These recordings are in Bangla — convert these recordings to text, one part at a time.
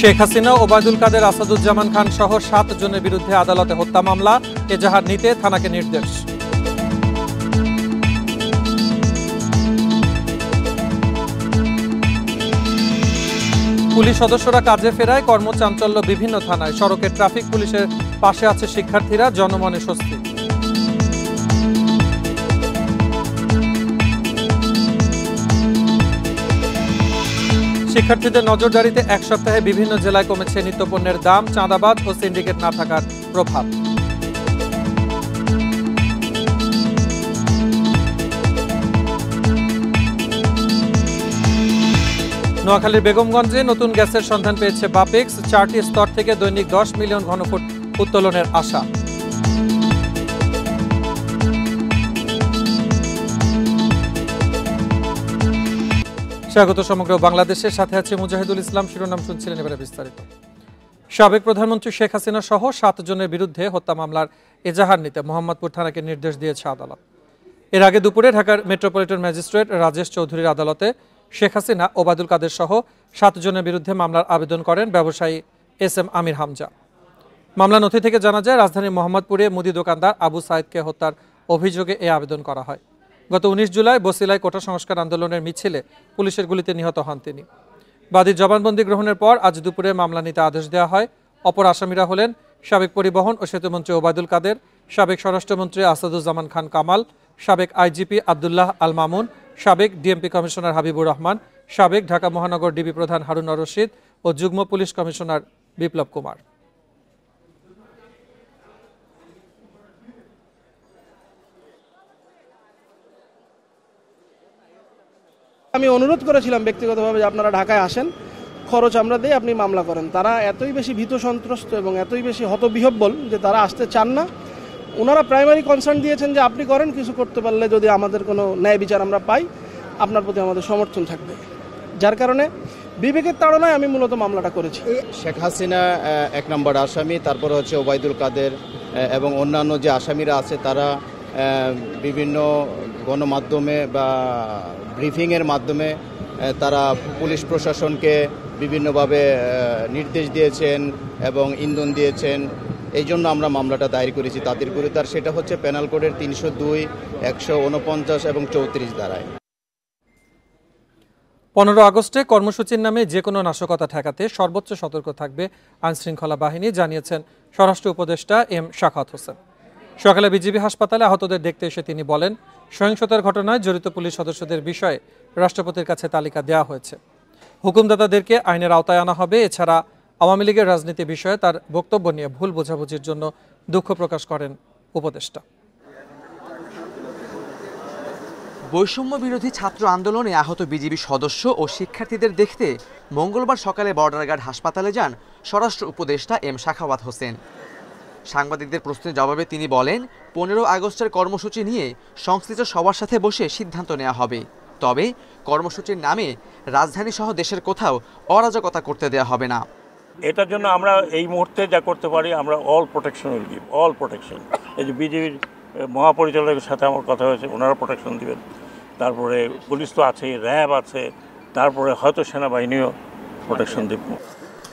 শেখ হাসিনা, ওবায়দুল কাদের, আসাদুজ্জামান খান সহ 7 জনের বিরুদ্ধে আদালতে হত্যা মামলা, এজাহার নিতে থানাকে নির্দেশ। পুলিশ সদস্যরা কাজে ফেরায় কর্মচাঞ্চল্য বিভিন্ন থানায়। সড়কে ট্রাফিক পুলিশের পাশে আছে শিক্ষার্থীরা, জনমনে স্বস্তি। শিক্ষার্থীদের নজরদারিতে 1 সপ্তাহে বিভিন্ন জেলায় কমেছে নিত্যপণ্যের দাম, চাঁদাবাজ ও সিন্ডিকেট না থাকার প্রভাব। নোয়াখালীর বেগমগঞ্জে নতুন গ্যাসের সন্ধান পেয়েছে বাপেক্স। 4টি স্তর থেকে দৈনিক 10 মিলিয়ন ঘনফুট উত্তোলনের আশা। স্বাগত সমগ্র বাংলাদেশের সাথে আছে মুজাহিদুল ইসলাম। শিরোনাম শুনছিলেন, এবারে বিস্তারিত। সাবেক প্রধানমন্ত্রী শেখ হাসিনা সহ 7 জনের বিরুদ্ধে হত্যা মামলার এজাহার নিতে মোহাম্মদপুর থানাকে নির্দেশ দিয়েছে আদালত। এর আগে দুপুরে ঢাকার মেট্রোপলিটন ম্যাজিস্ট্রেট রাজেশ চৌধুরীর আদালতে শেখ হাসিনা, ওবায়দুল কাদের সহ 7 জনের বিরুদ্ধে মামলার আবেদন করেন ব্যবসায়ী SM আমির হামজা। মামলা নথি থেকে জানা যায়, রাজধানীর মোহাম্মদপুরে মুদি দোকানদার আবু সাইদকে হত্যার অভিযোগে এই আবেদন করা হয়। গত 19 জুলাই বসিলায় কোটা সংস্কার আন্দোলনের মিছিলে পুলিশের গুলিতে নিহত হন তিনি। বাদীর জবানবন্দি গ্রহণের পর আজ দুপুরে মামলা নিতে আদেশ দেওয়া হয়। অপর আসামিরা হলেন সাবেক পরিবহন ও সেতুমন্ত্রী ওবায়দুল কাদের, সাবেক স্বরাষ্ট্রমন্ত্রী আসাদুজ্জামান খান কামাল, সাবেক IGP আব্দুল্লাহ আল মামুন, সাবেক DMP কমিশনার হাবিবুর রহমান, সাবেক ঢাকা মহানগর ডিবি প্রধান হারুন রশিদ ও যুগ্ম পুলিশ কমিশনার বিপ্লব কুমার। আমি অনুরোধ করেছিলাম ব্যক্তিগতভাবে যে আপনারা ঢাকায় আসেন, খরচ আমরা দিই, আপনি মামলা করেন। তারা এতই বেশি ভীত সন্ত্রস্ত এবং এতই বেশি হতবিহ্বল যে তারা আসতে চান না। ওনারা প্রাইমারি কনসার্ন দিয়েছেন যে আপনি করেন, কিছু করতে পারলে যদি আমাদের কোনো ন্যায় বিচার আমরা পাই, আপনার প্রতি আমাদের সমর্থন থাকবে। যার কারণে বিবেকের তাড়নায় আমি মূলত মামলাটা করেছি। শেখ হাসিনা 1 নম্বর আসামি, তারপর হচ্ছে ওবায়দুল কাদের এবং অন্যান্য যে আসামিরা আছে তারা বিভিন্ন গণমাধ্যমে বা ব্রিফিংয়ের মাধ্যমে তারা পুলিশ প্রশাসনকে বিভিন্নভাবে নির্দেশ দিয়েছেন এবং ইন্ধন দিয়েছেন। এই জন্য আমরা মামলাটা দায়ের করেছি তাদের বিরুদ্ধে। আর সেটা হচ্ছে পেনাল কোডের 302, 149 এবং 34 ধারায়। 15 আগস্টে কর্মসূচির নামে যে কোনো নাশকতা ঠেকাতে সর্বোচ্চ সতর্ক থাকবে আইনশৃঙ্খলা বাহিনী, জানিয়েছেন স্বরাষ্ট্র উপদেষ্টা M শাখাওয়াত হোসেন। সকালে বিজিবি হাসপাতালে আহতদের দেখতে এসে তিনি বলেন, সহিংসতার ঘটনায় জড়িত পুলিশ সদস্যদের বিষয়ে রাষ্ট্রপতির কাছে তালিকা দেওয়া হয়েছে। হুকুমদাতাদেরকে আইনের আওতায় আনা হবে। এছাড়া আওয়ামী লীগের রাজনীতি বিষয়ে তার বক্তব্য নিয়ে ভুল বোঝাবুঝির জন্য দুঃখ প্রকাশ করেন উপদেষ্টা। বৈষম্য বিরোধী ছাত্র আন্দোলনে আহত বিজিবি সদস্য ও শিক্ষার্থীদের দেখতে মঙ্গলবার সকালে বর্ডার গার্ড হাসপাতালে যান স্বরাষ্ট্র উপদেষ্টা M শাখাওয়াত হোসেন। সাংবাদিকদের প্রশ্নের জবাবে তিনি বলেন, 15 আগস্টের কর্মসূচি নিয়ে সংশ্লিষ্ট সবার সাথে বসে সিদ্ধান্ত নেওয়া হবে। তবে কর্মসূচির নামে রাজধানী সহ দেশের কোথাও অরাজকতা করতে দেওয়া হবে না। এটার জন্য আমরা এই মুহূর্তে যা করতে পারি, আমরা all protection will give, all protection. এই যে বিজিবির মহাপরিচালকের সাথে আমার কথা হয়েছে, ওনারা প্রোটেকশন দিবেন। তারপরে পুলিশ তো আছে, র্যাব আছে, তারপরে হয়তো সেনাবাহিনীও প্রোটেকশন দেব।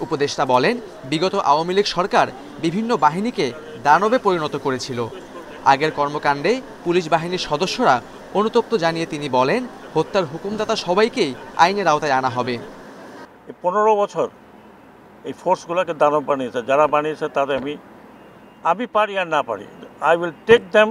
উপদেষ্টা বলেন, বিগত আওয়ামী লীগ সরকার বিভিন্ন বাহিনীকে দানবে পরিণত করেছিল। আগের কর্মকাণ্ডে পুলিশ বাহিনীর সদস্যরা অনুতপ্ত জানিয়ে তিনি বলেন, হত্যার হুকুমদাতা সবাইকেই আইনের আওতায় আনা হবে। 15 বছর এই ফোর্সগুলোকে দানব বানিয়েছে, যারা বানিয়েছে তাদের আমি পারি আর না পারি, I will take them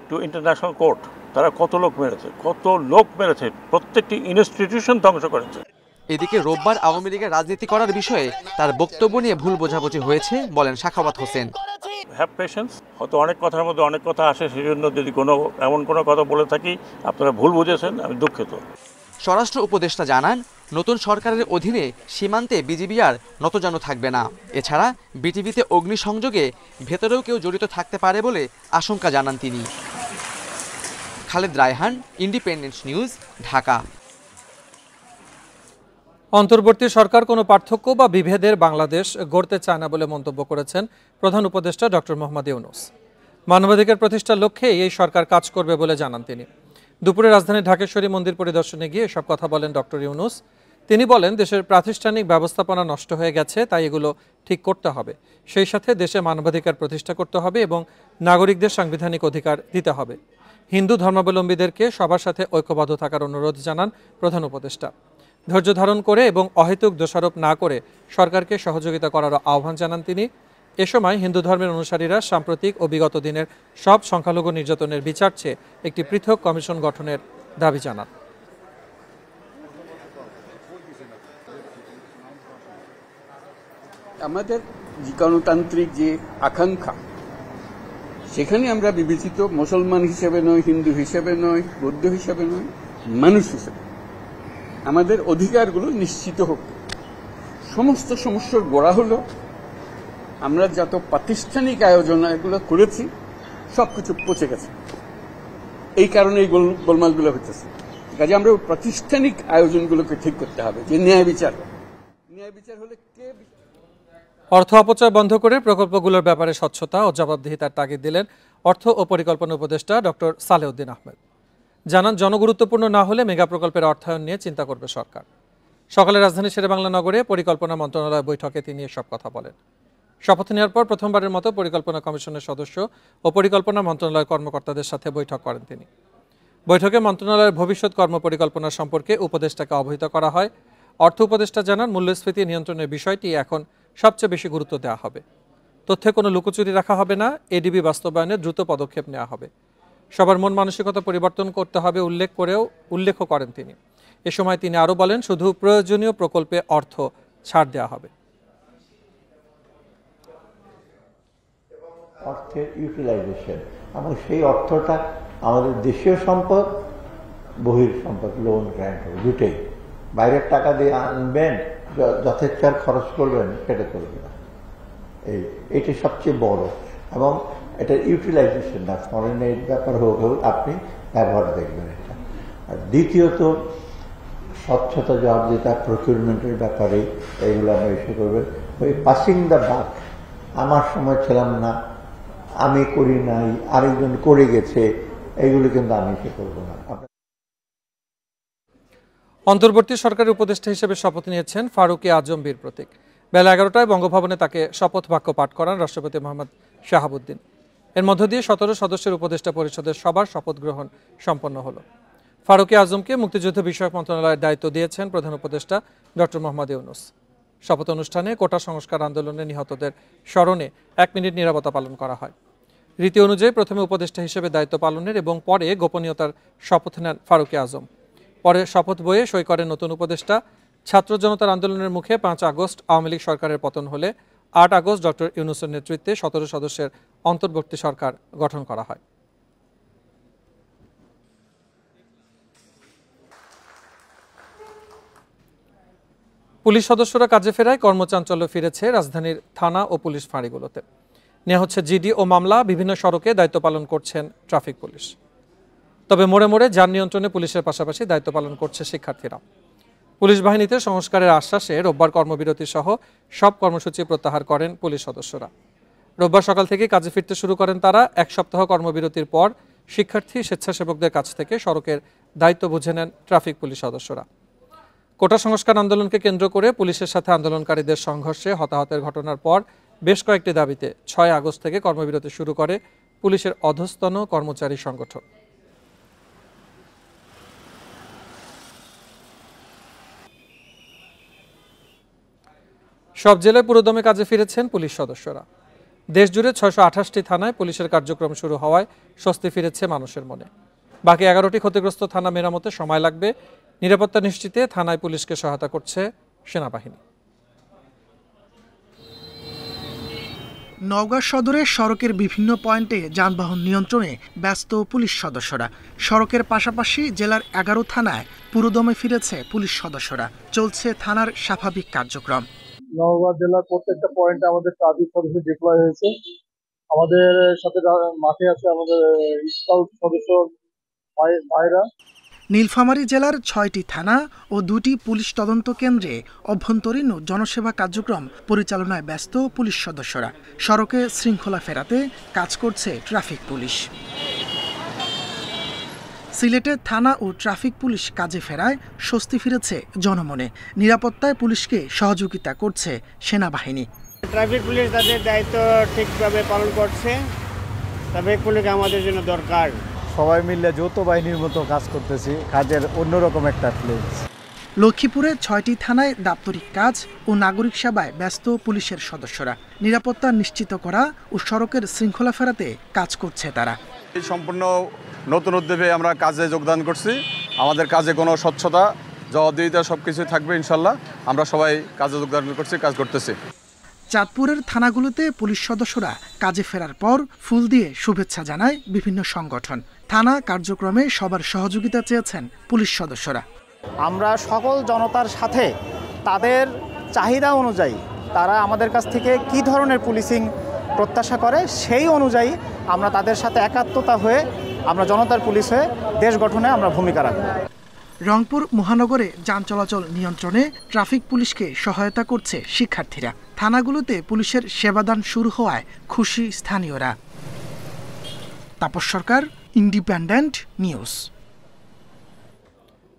to international court. তারা কত লোক মেরেছে, প্রত্যেকটি ইনস্টিটিউশন ধ্বংস করেছে। এদিকে রোববার আওয়ামী লীগের রাজনীতি করার বিষয়ে তার বক্তব্য নিয়ে ভুল বোঝাবুঝি হয়েছে বলেন শাখাওয়াত হোসেন। হ্যাভ পেশেন্স, হয়তো অনেক কথার মধ্যে অনেক কথা আসে, সেই জন্য যদি এমন কোনো কথা বলে থাকি আপনারা ভুল বুঝেছেন, আমি দুঃখিত। স্বরাষ্ট্র উপদেষ্টা জানান, নতুন সরকারের অধীনে সীমান্তে বিজিবি আর নতজানু থাকবে না। এছাড়া বিটিভিতে অগ্নিসংযোগে ভেতরেও কেউ জড়িত থাকতে পারে বলে আশঙ্কা জানান তিনি। Khaled Raihan, independent news, Dhaka. অন্তর্বর্তী সরকার কোনো পার্থক্য বা বিভেদের বাংলাদেশ গড়তে চায় না বলে মন্তব্য করেছেন প্রধান উপদেষ্টা ডক্টর মোহাম্মদ ইউনূস। মানবাধিকার প্রতিষ্ঠার লক্ষ্যে এই সরকার কাজ করবে বলে জানান তিনি। দুপুরে রাজধানীর ঢাকেশ্বরী মন্দির পরিদর্শনে গিয়ে এসব কথা বলেন ডক্টর ইউনূস। তিনি বলেন, দেশের প্রাতিষ্ঠানিক ব্যবস্থাপনা নষ্ট হয়ে গেছে, তাই এগুলো ঠিক করতে হবে। সেই সাথে দেশে মানবাধিকার প্রতিষ্ঠা করতে হবে এবং নাগরিকদের সাংবিধানিক অধিকার দিতে হবে। হিন্দু ধর্মাবলম্বীদেরকে সবার সাথে ঐক্যবদ্ধ থাকার অনুরোধ জানান প্রধান উপদেষ্টা। ধৈর্য ধারণ করে এবং অহেতুক দোষারোপ না করে সরকারকে সহযোগিতা করার আহ্বান জানান তিনি। এ সময় হিন্দু ধর্মের অনুসারীরা সাম্প্রতিক ও বিগত দিনের সব সংখ্যালঘু নির্যাতনের বিচার চেয়ে একটি পৃথক কমিশন গঠনের দাবি জানান। আমাদের গণতান্ত্রিক যে আকাঙ্ক্ষা, সেখানে আমরা বিবেচিত মুসলমান হিসেবে নয়, হিন্দু হিসেবে নয়, বৌদ্ধ হিসেবে নয়, মানুষ হিসেবে আমাদের অধিকারগুলো নিশ্চিত হোক। সমস্ত সমস্যার গোড়া হলো আমরা যত প্রাতিষ্ঠানিক আয়োজন এগুলো করেছি সবকিছু পচে গেছে, এই কারণে এই গোলমালগুলো হতেছে। কাজে আমরা প্রাতিষ্ঠানিক আয়োজনগুলোকে ঠিক করতে হবে, যে ন্যায় বিচার হলে কে অর্থ অপচয় বন্ধ করে প্রকল্পগুলোর ব্যাপারে স্বচ্ছতা ও জবাবদিহিতার তাগিদ দিলেন অর্থ ও পরিকল্পনা উপদেষ্টা ডক্টর সালেউদ্দিন আহমেদ। জানান, জনগুরুত্বপূর্ণ না হলে মেগা প্রকল্পের অর্থায়ন নিয়ে চিন্তা করবে সরকার। সকালে রাজধানী শেরেবাংলা নগরে পরিকল্পনা মন্ত্রণালয় বৈঠকে তিনি এসব কথা বলেন। শপথ নেওয়ার পর প্রথমবারের মতো পরিকল্পনা কমিশনের সদস্য ও পরিকল্পনা মন্ত্রণালয়ের কর্মকর্তাদের সাথে বৈঠক করেন তিনি। বৈঠকে মন্ত্রণালয়ের ভবিষ্যৎ কর্মপরিকল্পনা সম্পর্কে উপদেষ্টাকে অবহিত করা হয়। অর্থ উপদেষ্টা জানান, মূল্যস্ফীতি নিয়ন্ত্রণের বিষয়টি এখন সবচেয়ে বেশি গুরুত্ব দেওয়া হবে। তথ্যে কোনো লুকোচুরি রাখা হবে না, এডিবি বাস্তবায়নে দ্রুত পদক্ষেপ নেওয়া হবে। সবার মন মানসিকতা পরিবর্তন করতে হবে উল্লেখও করেন তিনি। এ সময় তিনি আরও বলেন, শুধু প্রয়োজনীয় প্রকল্পে অর্থ ছাড় দেওয়া হবে। অর্থের ইউটিলাইজেশন এবং সেই অর্থটা আমাদের দেশীয় সম্পদ, বহির সম্পদ, লোন গ্র্যান্ট হবে, দুটোই। বাইরের টাকা দিয়ে আনবেন, যথেচ্ছ খরচ করবেন, সেটা করবে না। এটি সবচেয়ে বড়, এবং এটার ইউটিলাইজেশন না, ফরেন এইড ব্যাপার হোক আপনি ব্যবহার দেখবেন এটা। আর দ্বিতীয়ত স্বচ্ছতা, জবাবদিহিতা, প্রকিউরমেন্টের ব্যাপারে এইগুলো আমরা ইস্যু করবেন। ওই পাসিং দ্য বাক, আমার সময় ছিলাম না, আমি করি নাই, আরেকজন করে গেছে, এইগুলো কিন্তু আমি ইস্যু করবো না। অন্তর্বর্তী সরকারের উপদেষ্টা হিসেবে শপথ নিয়েছেন ফারুকী আজম বীর প্রতীক। বেলা 11টায় বঙ্গভবনে তাকে শপথ বাক্য পাঠ করান রাষ্ট্রপতি মোহাম্মদ শাহাবুদ্দিন। এর মধ্য দিয়ে 17 সদস্যের উপদেষ্টা পরিষদের সবার শপথ গ্রহণ সম্পন্ন হলো। ফারুকী আজমকে মুক্তিযুদ্ধ বিষয়ক মন্ত্রণালয়ের দায়িত্ব দিয়েছেন প্রধান উপদেষ্টা ডক্টর মোহাম্মদ ইউনূস। শপথ অনুষ্ঠানে কোটা সংস্কার আন্দোলনে নিহতদের স্মরণে 1 মিনিট নীরবতা পালন করা হয়। রীতি অনুযায়ী প্রথমে উপদেষ্টা হিসেবে দায়িত্ব পালনের এবং পরে গোপনীয়তার শপথ নেন ফারুকী আজম। পরে শপথ বইয়ে সই করেন নতুন উপদেষ্টা। ছাত্র জনতার আন্দোলনের মুখে 5 আগস্ট আওয়ামী লীগ সরকারের পতন হলে 8 আগস্ট ডক্টর ইউনূসের নেতৃত্বে 17 সদস্যের অন্তর্বর্তী সরকার গঠন করা হয়। পুলিশ সদস্যরা কাজে ফেরায় কর্মচাঞ্চল্য ফিরেছে রাজধানীর থানা ও পুলিশ ফাঁড়িগুলোতে। নেওয়া হচ্ছে জিডি ও মামলা। বিভিন্ন সড়কে দায়িত্ব পালন করছেন ট্রাফিক পুলিশ। তবে মোড়ে মোড়ে যান নিয়ন্ত্রণে পুলিশের পাশাপাশি দায়িত্ব পালন করছে শিক্ষার্থীরা। পুলিশ বাহিনীতে সংস্কারের আশ্বাসে রোববার কর্মবিরতি সহ সব কর্মসূচি প্রত্যাহার করেন পুলিশ সদস্যরা। রোববার সকাল থেকে কাজে ফিরতে শুরু করেন তারা। 1 সপ্তাহ কর্মবিরতির পর শিক্ষার্থী, স্বেচ্ছাসেবকদের কাছ থেকে সড়কের দায়িত্ব বুঝে নেন ট্রাফিক পুলিশ সদস্যরা। কোটা সংস্কার আন্দোলনকে কেন্দ্র করে পুলিশের সাথে আন্দোলনকারীদের সংঘর্ষে হতাহতের ঘটনার পর বেশ কয়েকটি দাবিতে 6 আগস্ট থেকে কর্মবিরতি শুরু করে পুলিশের অধস্তন কর্মচারী সংগঠন। সব জেলায় পুরোদমে কাজে ফিরেছেন পুলিশ সদস্যরা। দেশজুড়ে 628টি থানায় পুলিশের কার্যক্রম শুরু হওয়ায় স্বস্তি ফিরেছে মানুষের মনে। বাকি 11টি ক্ষতিগ্রস্ত থানা মেরামতে সময় লাগবে। নিরাপত্তা নিশ্চিতে থানায় পুলিশকে সহায়তা করছে সেনাবাহিনী। নওগাঁ সদরের সড়কের বিভিন্ন পয়েন্টে যানবাহন নিয়ন্ত্রণে ব্যস্ত পুলিশ সদস্যরা। সড়কের পাশাপাশি জেলার 11 থানায় পুরোদমে ফিরেছে পুলিশ সদস্যরা। চলছে থানার স্বাভাবিক কার্যক্রম। নওগাঁ জেলার প্রত্যেকটা পয়েন্টে আমাদের ট্রাফিক সদস্য ডিপ্লয় হয়েছে। আমাদের সাথে মাঠে আছে আমাদের স্কাউট সদস্য ভাইরা। নীলফামারী জেলার 6টি থানা ও 2টি পুলিশ তদন্ত কেন্দ্রে অভ্যন্তরীণ ও জনসেবা কার্যক্রম পরিচালনায় ব্যস্ত পুলিশ সদস্যরা। সড়কে শৃঙ্খলা ফেরাতে কাজ করছে ট্রাফিক পুলিশ। সিলেটে থানা ও ট্রাফিক পুলিশ কাজে ফেরায় স্বস্তি ফিরেছে জনমনে। নিরাপত্তায় পুলিশকে সহযোগিতা করছে সেনাবাহিনী। ট্রাফিক পুলিশ তাদের দায়িত্ব ঠিকভাবে পালন করছে। ট্রাফিক পুলিশ আমাদের জন্য দরকার। সবাই মিলে যৌথ বাহিনীর মতো কাজ করতেছি, কাজের অন্যরকম একটা ফিলিংস। লক্ষ্মীপুরে ৬টি থানায় দাপ্তরিক কাজ ও নাগরিক সেবায় ব্যস্ত পুলিশের সদস্যরা। নিরাপত্তা নিশ্চিত করা ও সড়কের শৃঙ্খলা ফেরাতে কাজ করছে তারা। এই সম্পূর্ণ নতুন উদ্যোগে আমরা কাজে যোগদান করছি। আমাদের কাজে কোনো স্বচ্ছতা, জবাবদিহিতা সবকিছুই থাকবে ইনশাল্লাহ। আমরা সবাই কাজে যোগদান করছি, কাজ করতেছি। চাঁদপুরের থানাগুলোতে পুলিশ সদস্যরা কাজে ফেরার পর ফুল দিয়ে শুভেচ্ছা জানায় বিভিন্ন সংগঠন। থানা কার্যক্রমে সবার সহযোগিতা চেয়েছেন পুলিশ সদস্যরা। আমরা সকল জনতার সাথে তাদের চাহিদা অনুযায়ী তারা আমাদের কাছ থেকে কী ধরনের পুলিশিং প্রত্যাশা করে সেই অনুযায়ী আমরা তাদের সাথে একাত্মতা হয়ে আমরা জনতার পুলিশ হয়ে দেশ গঠনে আমরা ভূমিকা রাখব। রংপুর মহানগরে যান চলাচল নিয়ন্ত্রণে ট্রাফিক পুলিশকে সহায়তা করছে শিক্ষার্থীরা। থানাগুলোতে পুলিশের সেবাদান শুরু হওয়ায় খুশি স্থানীয়রা। তাপস সরকার, ইন্ডিপেন্ডেন্ট নিউজ।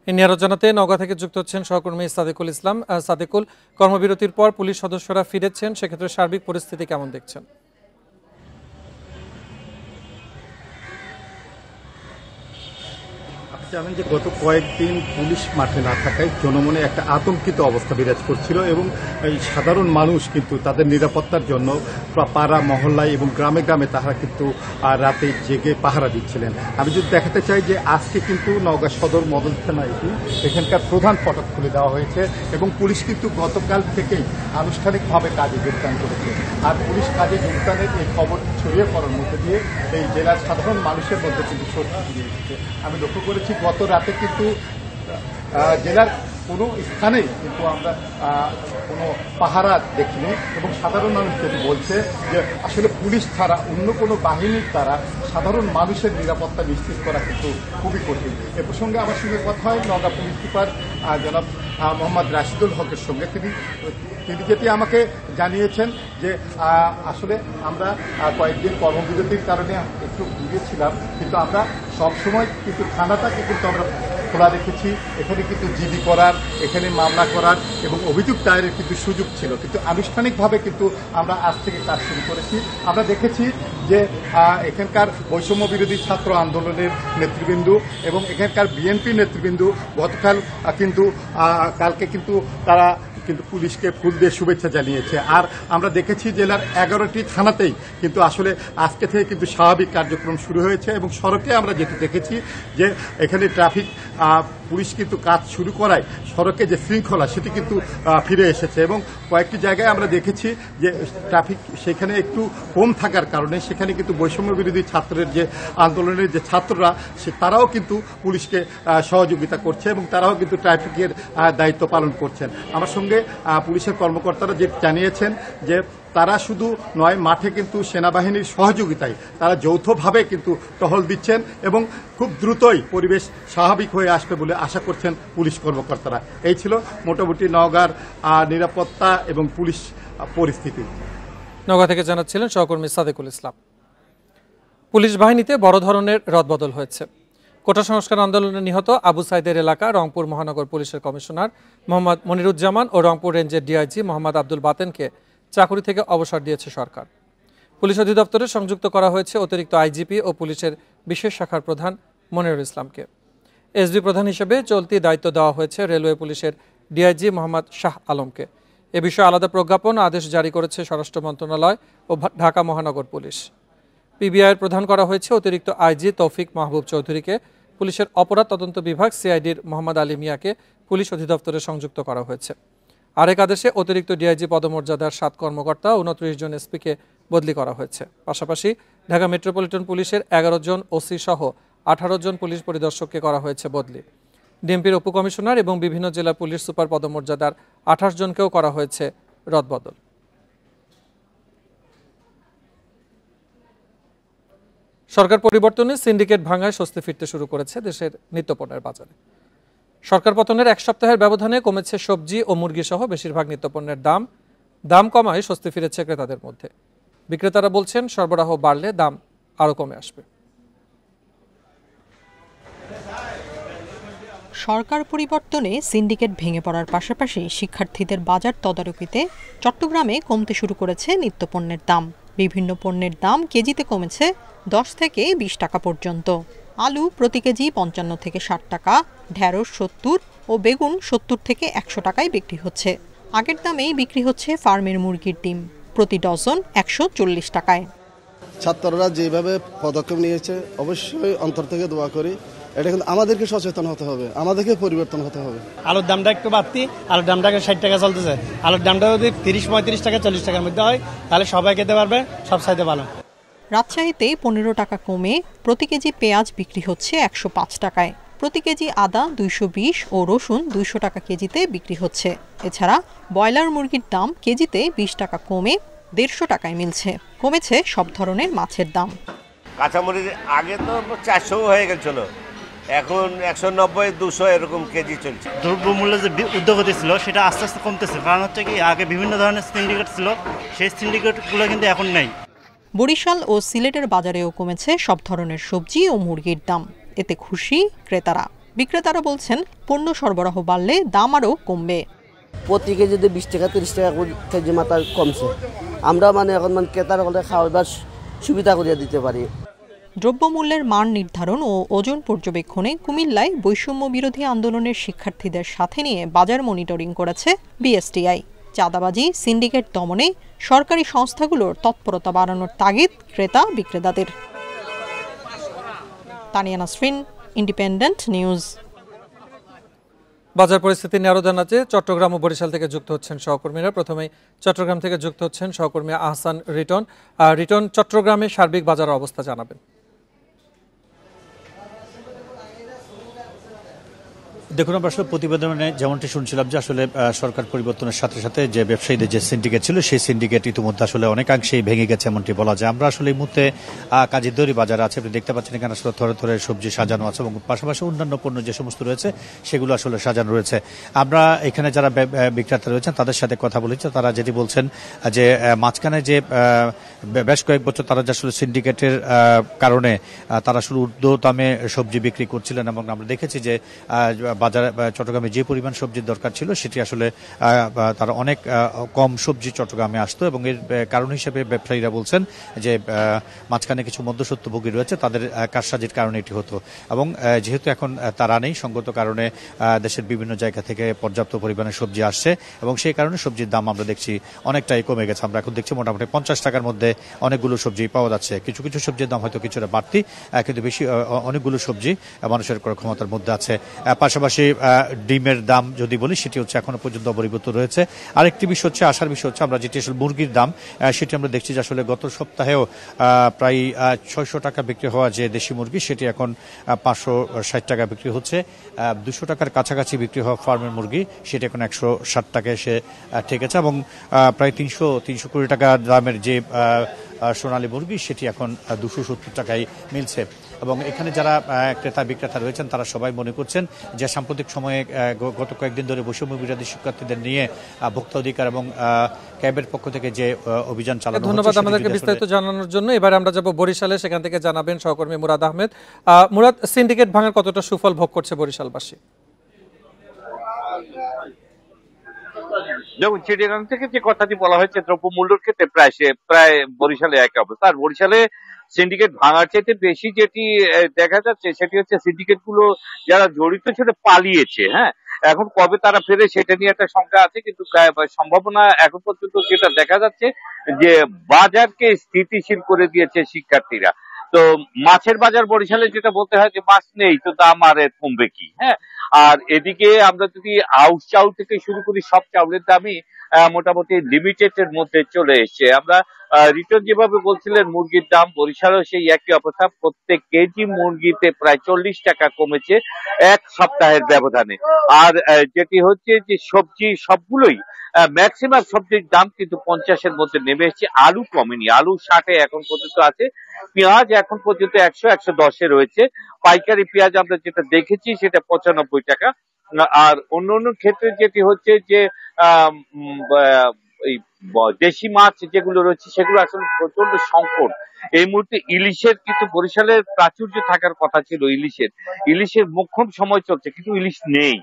এ নিয়ে আরো জানাতে নওগাঁ থেকে যুক্ত হচ্ছেন সহকর্মী সাদেকুল ইসলাম। সাদেকুল, কর্মবিরতির পর পুলিশ সদস্যরা ফিরেছেন, সেক্ষেত্রে সার্বিক পরিস্থিতি কেমন দেখছেন? জানেন যে গত কয়েকদিন পুলিশ মাঠে না থাকায় জনমনে একটা আতঙ্কিত অবস্থা বিরাজ করছিল এবং এই সাধারণ মানুষ কিন্তু তাদের নিরাপত্তার জন্য পাড়া মহল্লায় এবং গ্রামে গ্রামে তারা কিন্তু রাতে জেগে পাহারা দিচ্ছিলেন। আমি যদি দেখাতে চাই যে আজকে কিন্তু নওগাঁ সদর মডেল থানায় এখানকার প্রধান ফটক খুলে দেওয়া হয়েছে এবং পুলিশ কিন্তু গতকাল থেকেই আনুষ্ঠানিকভাবে কাজে যোগদান করেছে। আর পুলিশ কাজে যোগদানের এই খবর ছড়িয়ে পড়ার মধ্যে দিয়ে এই জেলার সাধারণ মানুষের মধ্যে কিন্তু স্বস্তি দিয়ে এসেছে। আমি লক্ষ্য করেছি গত রাতে কিন্তু জেলার কোনো স্থানেই কিন্তু আমরা কোনো পাহারা দেখিনি এবং সাধারণ মানুষ যেটি বলছে যে আসলে পুলিশ ছাড়া অন্য কোনো বাহিনীর দ্বারা সাধারণ মানুষের নিরাপত্তা নিশ্চিত করা কিন্তু খুবই কঠিন। এ প্রসঙ্গে আমার সঙ্গে কথা হয় নওগাঁ পুলিশ সুপার জনাব মোহাম্মদ রাশিদুল হকের সঙ্গে। তিনি যেটি আমাকে জানিয়েছেন যে আসলে আমরা কয়েকদিন কর্মবিরতির কারণে একটু ঘুরিয়েছিলাম, কিন্তু আমরা সবসময় কিন্তু থানাটাকে কিন্তু আমরা খোলা রেখেছি। এখানে কিন্তু জিডি করার, এখানে মামলা করার এবং অভিযোগ দায়েরের কিন্তু সুযোগ ছিল, কিন্তু আনুষ্ঠানিকভাবে কিন্তু আমরা আজ থেকে কাজ শুরু করেছি। আমরা দেখেছি যে এখানকার বৈষম্য বিরোধী ছাত্র আন্দোলনের নেতৃবৃন্দ এবং এখানকার বিএনপি নেতৃবৃন্দ গতকাল কিন্তু কালকে কিন্তু তারা কিন্তু পুলিশকে ফুল দিয়ে শুভেচ্ছা জানিয়েছে। আর আমরা দেখেছি জেলার 11টি থানাতেই কিন্তু আসলে আজকে থেকে কিন্তু স্বাভাবিক কার্যক্রম শুরু হয়েছে এবং সড়কে আমরা যেটি দেখেছি যে এখানে ট্রাফিক পুলিশ কিন্তু কাজ শুরু করায় সড়কে যে শৃঙ্খলা সেটি কিন্তু ফিরে এসেছে এবং কয়েকটি জায়গায় আমরা দেখেছি যে ট্রাফিক সেখানে একটু কম থাকার কারণে সেখানে কিন্তু বৈষম্য বিরোধী ছাত্রের যে আন্দোলনের যে ছাত্ররা তারাও কিন্তু পুলিশকে সহযোগিতা করছে এবং তারাও কিন্তু ট্রাফিকের দায়িত্ব পালন করছেন। আমার সঙ্গে পুলিশের কর্মকর্তারা যে জানিয়েছেন যে তারা শুধু নয়, মাঠে কিন্তু সেনাবাহিনীর সহযোগিতায় তারা যৌথভাবে কিন্তু টহল দিচ্ছেন এবং খুব দ্রুতই পরিবেশ স্বাভাবিক হয়ে আসবে বলে আশা করছেন পুলিশ কর্মকর্তারা। এই ছিল মোটামুটি নওগাঁর নিরাপত্তা এবং পুলিশ পরিস্থিতি। নওগাঁ থেকে জানাচ্ছিলেন সহকর্মী সাদেকুল ইসলাম। পুলিশ বাহিনীতে বড় ধরনের রদবদল হয়েছে। কোটা সংস্কার আন্দোলনে নিহত আবু সাইদের এলাকা রংপুর মহানগর পুলিশের কমিশনার মোহাম্মদ মনিরুজ্জামান ও রংপুর রেঞ্জের ডিআইজি মোহাম্মদ আব্দুল বাতেনকে চাকরি থেকে অবসর দিয়েছে সরকার। পুলিশ অধিদপ্তরে সংযুক্ত করা হয়েছে অতিরিক্ত আইজিপি ও পুলিশের বিশেষ শাখার প্রধান মনিরুল ইসলামকে। এসবি প্রধান হিসেবে চলতি দায়িত্ব দেওয়া হয়েছে রেলওয়ে পুলিশের ডিআইজি মোহাম্মদ শাহ আলমকে। এ বিষয়ে আলাদা প্রজ্ঞাপন আদেশ জারি করেছে স্বরাষ্ট্র মন্ত্রণালয় ও ঢাকা মহানগর পুলিশ। পিবিআইয়ের প্রধান করা হয়েছে অতিরিক্ত আইজি তৌফিক মাহবুব চৌধুরীকে। পুলিশের অপরাধ তদন্ত বিভাগ সিআইডির মোহাম্মদ আলী মিয়াকে পুলিশ অধিদপ্তরে সংযুক্ত করা হয়েছে। আরেক আদেশে অতিরিক্ত ডিআইজি পদমর্যাদার 7 কর্মকর্তা 29 জন এসপিকে বদলি করা হয়েছে। পাশাপাশি ঢাকা মেট্রোপলিটন পুলিশের 11 জন ওসি সহ 18 জন পুলিশ পরিদর্শককে করা হয়েছে বদলি। ডিএমপির উপকমিশনার এবং বিভিন্ন জেলা পুলিশ সুপার পদমর্যাদার 28 জনকেও করা হয়েছে রদবদল। সরকার পরিবর্তনে সিন্ডিকেট ভাঙায় স্বস্তি ফিরতে শুরু করেছে দেশের নিত্যপণ্যের বাজারে। সরকার পতনের 1 সপ্তাহের ব্যবধানে কমেছে সবজি ও মুরগি সহ বেশিরভাগ নিত্যপণ্যের দাম কমায় স্বস্তি ফিরেছে ক্রেতাদের মধ্যে। বিক্রেতারা বলছেন সরবরাহ বাড়লে দাম আরও কমে আসবে। সরকার পরিবর্তনে সিন্ডিকেট ভেঙে পড়ার পাশাপাশি শিক্ষার্থীদের বাজার তদারকিতে চট্টগ্রামে কমতে শুরু করেছে নিত্যপণ্যের দাম। বিভিন্ন পণ্যের দাম কেজিতে কমেছে 10 থেকে 20 টাকা পর্যন্ত। আলু প্রতি কেজি 55 থেকে 60 টাকা, ঢেঁড়স 70 ও বেগুন 70 থেকে 100 টাকায় বিক্রি হচ্ছে। আগের দামেই বিক্রি হচ্ছে ফার্মের মুরগির ডিম, প্রতি ডজন 140 টাকায়। ছাত্ররা যেভাবে পদক্ষেপ নিয়েছে অবশ্যই অন্তর থেকে দোয়া করি। এটা কিন্তু আমাদেরকে সচেতন হতে হবে, আমাদেরকে পরিবর্তন হতে হবে। আলুর দামটা একটু বাড়তি, আলুর দামটা 60 টাকা চলতেছে। আলুর দামটা যদি 30-35 টাকা 40 টাকার মধ্যে হয় তাহলে সবাই খেতে পারবে, সব চাইতে ভালো। রাজশাহীতে 15 টাকা কমে প্রতি কেজি পেঁয়াজ বিক্রি হচ্ছে 105 টাকায়। প্রতি কেজি আদা 220 ও রসুন 200 টাকা কেজিতে বিক্রি হচ্ছে। এছাড়া ব্রয়লার মুরগির দাম কেজিতে 20 টাকা কমে 150 টাকায় মিলছে। কমেছে সব ধরনের মাছের দাম। কাঁচামরিচ আগে তো 400 হয়ে গেছিল, এখন 190-200 এরকম কেজি চলছে। দ্রব্যমূল্য যে উদ্যোগতি ছিল সেটা আস্তে আস্তে কমতেছে, কারণ হচ্ছে কি আগে বিভিন্ন ধরনের সিন্ডিকেট ছিল, সেই সিন্ডিকেটগুলো কিন্তু এখন নেই। বরিশাল ও সিলেটের বাজারেও কমেছে সব ধরনের সবজি ও মুরগির দাম। এতে খুশি ক্রেতারা। বিক্রেতারা বলছেন পণ্য সরবরাহ বাড়লে দাম আরও কমবে। প্রতি কেজিতে 20 টাকা 30 টাকা কেজি মাথা কমছে। আমরা এখন ক্রেতারা হলে খাওয়াবার সুবিধা করে দিতে পারি। দ্রব্যমূল্যের মান নির্ধারণ ও ওজন পর্যবেক্ষণে কুমিল্লায় বৈষম্য বিরোধী আন্দোলনের শিক্ষার্থীদের সাথে নিয়ে বাজার মনিটরিং করেছে বিএসটিআই। চাঁদাবাজি, সিন্ডিকেট দমনে সরকারি সংস্থাগুলোর তৎপরতা বাড়ানোর তাগিদ ক্রেতা বিক্রেতাদের। Tania Nasrin, independent news. বাজার পরিস্থিতি নিয়ে আরো জানাতে চট্টগ্রাম ও বরিশাল থেকে যুক্ত হচ্ছেন সহকর্মীরা। প্রথমে চট্টগ্রাম থেকে যুক্ত হচ্ছেন সহকর্মী আহসান রিটন। রিটন, চট্টগ্রামে সার্বিক বাজার অবস্থা জানাবেন। দেখুন, আমরা আসলে প্রতিবেদনে যেমনটি শুনছিলাম যে আসলে সরকার পরিবর্তনের সাথে সাথে যে ব্যবসায়ীদের যে সিন্ডিকেট ছিল সেই সিন্ডিকেট ইতিমধ্যে আসলে অনেকাংশেই ভেঙে গেছে এমনটি বলা যায়। আমরা আসলে এই মুহূর্তে কাজীরদড়ি বাজার আছে, আপনি দেখতে পাচ্ছেন এখানে আসলে থরে থরে সবজি সাজানো আছে এবং পাশাপাশি অন্যান্য পণ্য যে সমস্ত রয়েছে সেগুলো আসলে সাজানো রয়েছে। আমরা এখানে যারা বিক্রেতা রয়েছেন তাদের সাথে কথা বলেছি, তারা যেটি বলছেন যে মাঝখানে যে বেশ কয়েক বছর তারা যে আসলে সিন্ডিকেটের কারণে তারা আসলে ঊর্ধ্ব দামে সবজি বিক্রি করছিলেন এবং আমরা দেখেছি যে বাজারে চট্টগ্রামে যে পরিমাণ সবজির দরকার ছিল সেটি আসলে তারা অনেক কম সবজি চট্টগ্রামে আসতো এবং এর কারণ হিসেবে ব্যবসায়ীরা বলছেন যে মাঝখানে কিছু মধ্যস্বত্বভোগী রয়েছে, তাদের কারসাজির কারণে এটি হতো এবং যেহেতু এখন তারা নেই, সঙ্গত কারণে দেশের বিভিন্ন জায়গা থেকে পর্যাপ্ত পরিমাণে সবজি আসছে এবং সেই কারণে সবজির দাম আমরা দেখছি অনেকটাই কমে গেছে। আমরা এখন দেখছি মোটামুটি 50 টাকার মধ্যে অনেকগুলো সবজি পাওয়া যাচ্ছে। কিছু কিছু সবজির দাম হয়তো কিছুটা বাড়তি, কিন্তু বেশি অনেকগুলো সবজি মানুষের ক্রয় ক্ষমতার মধ্যে আছে। পাশাপাশি ডিমের দাম যদি বলি সেটি হচ্ছে এখনো পর্যন্ত অপরিবর্তিত রয়েছে। আরেকটি বিষয় হচ্ছে, আসার বিষয় হচ্ছে আমরা যেটি আসলে মুরগির দাম সেটি আমরা দেখছি যে আসলে গত সপ্তাহেও প্রায় 600 টাকা বিক্রি হওয়া যে দেশি মুরগি সেটি এখন 560 টাকা বিক্রি হচ্ছে। 200 টাকার কাছাকাছি বিক্রি হওয়া ফার্মের মুরগি সেটি এখন 160 টাকায় এসে ঠেকেছে এবং প্রায় 300 কোটি টাকা দামের যে সোনালী মুরগি সেটি এখন 270 টাকায় মিলছে এবং এখানে যারা ক্রেতা বিক্রেতা রয়েছেন তারা সবাই মনে করছেন যে সাম্প্রতিক সময়ে গত কয়েকদিন ধরে বৈষম্য বিরোধী শিক্ষার্থীদের নিয়ে ভোক্তা অধিকার এবং ক্যাবের পক্ষ থেকে যে অভিযান চালানো হচ্ছে। ধন্যবাদ আমাদেরকে বিস্তারিত জানানোর জন্য। এবার আমরা যাব বরিশালে, সেখান থেকে জানাবেন সহকর্মী মুরাদ আহমেদ। মুরাদ, সিন্ডিকেট ভাঙার কতটা সুফল ভোগ করছে বরিশালবাসী? যেমন চিড়িয়াখানা থেকে যে কথাটি বলা হয়েছে দ্রব্যমূল্যের ক্ষেত্রে প্রায় বরিশালে একই অবস্থা। আর বরিশালে সিন্ডিকেট ভাঙার চাইতে বেশি যেটি দেখা যাচ্ছে সেটি হচ্ছে সিন্ডিকেট গুলো যারা জড়িত ছিল পালিয়েছে। হ্যাঁ, এখন কবে তারা ফেরে সেটা নিয়ে একটা শঙ্কা আছে, কিন্তু সম্ভাবনা এখন পর্যন্ত যেটা দেখা যাচ্ছে যে বাজারকে স্থিতিশীল করে দিয়েছে শিক্ষার্থীরা। তো মাছের বাজার বরিশালে যেটা বলতে হয় যে মাছ নেই তো দাম আর কমবে কি। হ্যাঁ, আর এদিকে আমরা যদি আউশ চাউল থেকে শুরু করি সব চাউলের দামই মোটামুটি লিমিটেড এর মধ্যে চলে এসছে। আমরা রিটার্ন যেভাবে বলছিলেন মুরগির দাম বরিশালেও সেই একই অবস্থা, প্রত্যেক কেজি মুরগিতে প্রায় 40 টাকা কমেছে এক সপ্তাহের ব্যবধানে। আর যেটি হচ্ছে যে সবজি সবগুলোই ম্যাক্সিমাম সবজির দাম কিন্তু 50-এর মধ্যে নেমে এসেছে। আলু কমেনি, আলু 60-এ এখন পর্যন্ত আছে। পেঁয়াজ এখন পর্যন্ত 100-110-এ রয়েছে। পাইকারি পেঁয়াজ আমরা যেটা দেখেছি সেটা 95 টাকা। আর অন্য অন্য ক্ষেত্রে যেটি হচ্ছে যে এই দেশি মাছ যেগুলো রয়েছে সেগুলো আসলে প্রচন্ড সংকট। এই মুহূর্তে ইলিশের কিন্তু বরিশালের প্রাচুর্য থাকার কথা ছিল, ইলিশের মোক্ষম সময় চলছে, কিন্তু ইলিশ নেই,